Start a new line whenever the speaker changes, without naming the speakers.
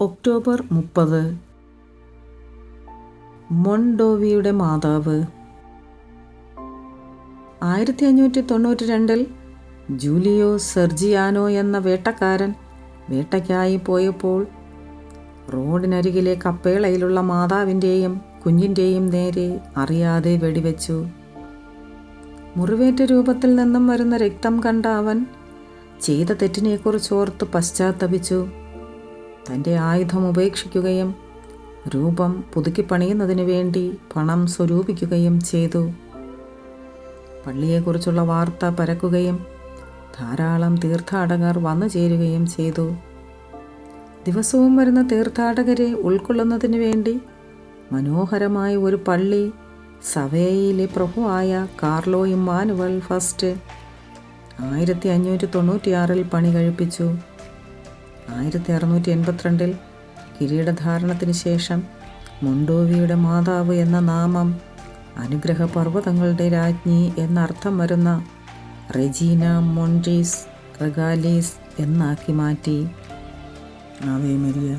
October 30 മൊൺഡോവിയുടെ മാതാവ്. 1592 Julio സെർജിയാനോ എന്ന വേട്ടക്കാരൻ വേട്ടയ്ക്കായി പോയപ്പോൾ റോഡിനരികിലെ കപ്പേളയിലുള്ള മാതാവിൻ്റെയും കുഞ്ഞിൻ്റെയും നേരെ അറിയാതെ വെടിവെച്ചു. മുറിവേറ്റ രൂപത്തിൽ നിന്നും വരുന്ന രക്തം കണ്ട അവൻ ചെയ്ത തെറ്റിനെക്കുറിച്ചോർത്ത് പശ്ചാത്തപിച്ചു. തൻ്റെ ആയുധം ഉപേക്ഷിക്കുകയും രൂപം പുതുക്കിപ്പണിയുന്നതിനു വേണ്ടി പണം സ്വരൂപിക്കുകയും ചെയ്തു. പള്ളിയെക്കുറിച്ചുള്ള വാർത്ത പരക്കുകയും ധാരാളം തീർത്ഥാടകർ വന്നു ചേരുകയും ചെയ്തു. ദിവസവും വരുന്ന തീർത്ഥാടകരെ ഉൾക്കൊള്ളുന്നതിന് വേണ്ടി മനോഹരമായ ഒരു പള്ളി സവേയിലെ പ്രഭുവായ കാർലോ ഇമ്മാനുവൽ ഫസ്റ്റ് 1596 പണി കഴിപ്പിച്ചു. 1682 കിരീടധാരണത്തിന് ശേഷം മൊൺഡോവിയുടെ മാതാവ് എന്ന നാമം അനുഗ്രഹ പർവ്വതങ്ങളുടെ രാജ്ഞി എന്നർത്ഥം വരുന്ന റെജീന മൊൺറീസ് റെഗാലീസ് എന്നാക്കി മാറ്റി. Ave Maria.